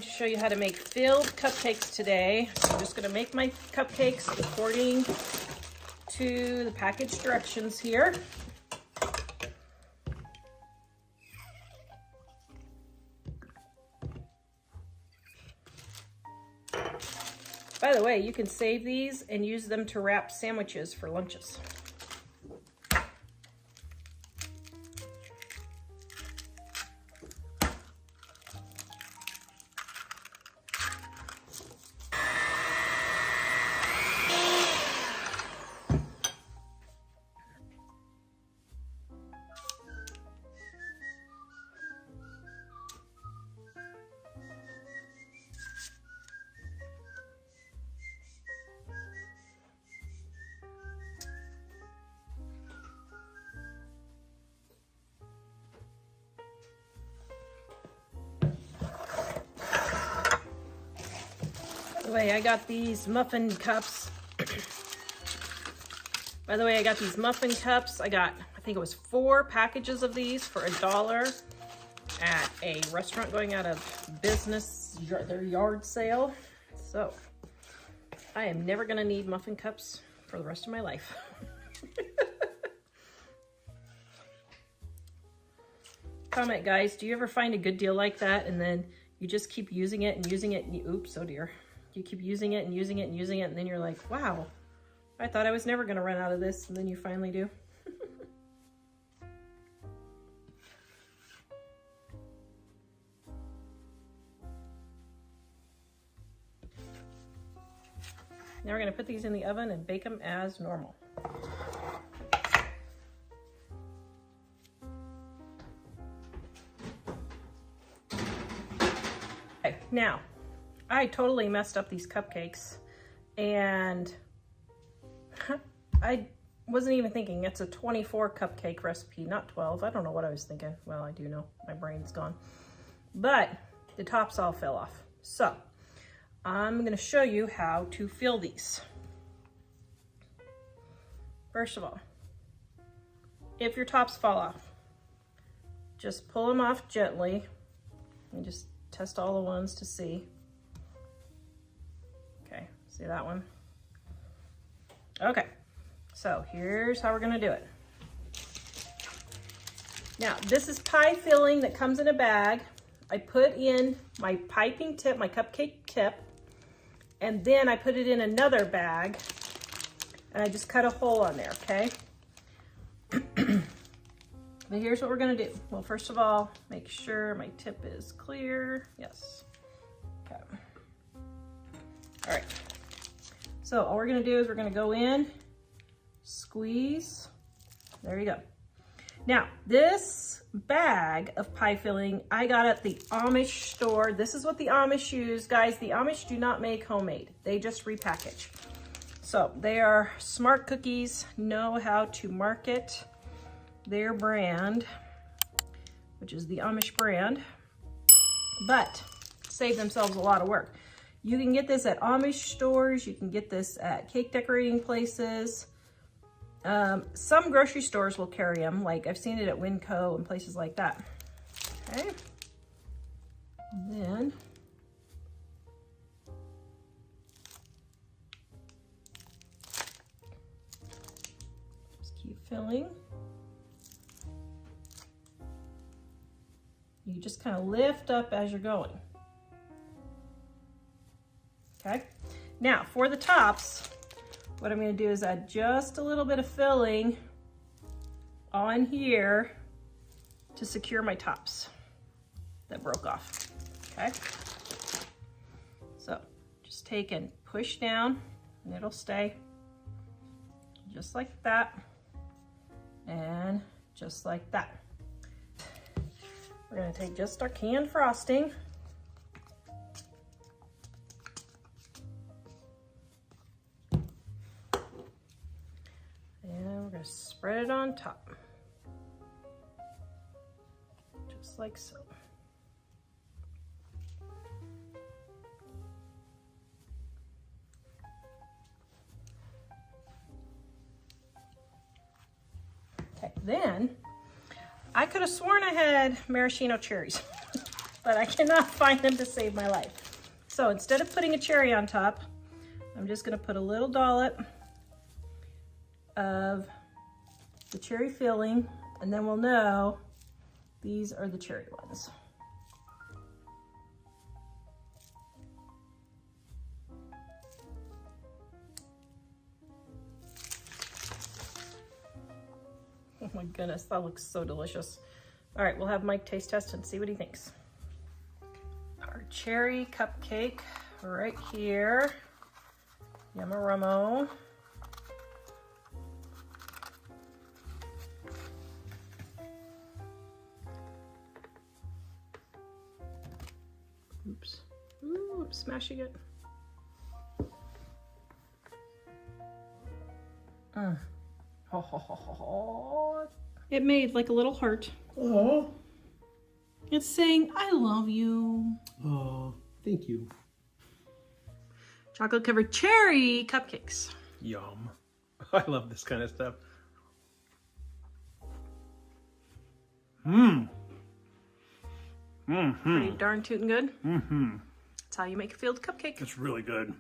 To show you how to make filled cupcakes today. So I'm just going to make my cupcakes according to the package directions here. By the way, you can save these and use them to wrap sandwiches for lunches. By the way, I got these muffin cups. By the way, I got these muffin cups. I think it was 4 packages of these for $1 at a restaurant going out of business, their yard sale. So I am never gonna need muffin cups for the rest of my life. Comment, guys, do you ever find a good deal like that and then you just keep using it and using it and oops, oh dear. You keep using it and using it and using it, and then you're like, wow, I thought I was never gonna run out of this, and then you finally do. Now we're gonna put these in the oven and bake them as normal. Okay, now, I totally messed up these cupcakes and I wasn't even thinking it's a 24 cupcake recipe, not 12. I don't know what I was thinking. Well, I do know, my brain's gone. But the tops all fell off. So I'm gonna show you how to fill these. First of all, if your tops fall off, just pull them off gently and just test all the ones to see. Okay, see that one? Okay, so here's how we're gonna do it. Now, this is pie filling that comes in a bag. I put in my piping tip, my cupcake tip, and then I put it in another bag, and I just cut a hole on there, okay? But here's what we're gonna do. Well, first of all, make sure my tip is clear. Yes, okay. All right, so all we're gonna do is we're gonna go in, squeeze, there you go. Now, this bag of pie filling, I got at the Amish store. This is what the Amish use. Guys, the Amish do not make homemade. They just repackage. So they are smart cookies, know how to market their brand, which is the Amish brand, but save themselves a lot of work. You can get this at Amish stores. You can get this at cake decorating places. Some grocery stores will carry them. Like I've seen it at Winco and places like that. Okay. And then just keep filling. You just kind of lift up as you're going. Okay, now for the tops, what I'm going to do is add just a little bit of filling on here to secure my tops that broke off. Okay, so just take and push down and it'll stay just like that and just like that. We're going to take just our canned frosting. Spread it on top, just like so. Okay, then I could have sworn I had maraschino cherries, but but I cannot find them to save my life. So instead of putting a cherry on top, I'm just gonna put a little dollop of the cherry filling, and then we'll know these are the cherry ones. Oh my goodness, that looks so delicious. All right, we'll have Mike taste test and see what he thinks. Our cherry cupcake right here. Yummarummo. Oops. Ooh, I'm smashing it. Ho, ho, ho, ho, ho. It made like a little heart. Oh. It's saying, I love you. Oh, thank you. Chocolate covered cherry cupcakes. Yum. I love this kind of stuff. Mmm. Mm-hmm. Pretty darn tootin' good. Mm-hmm. That's how you make a field cupcake. It's really good.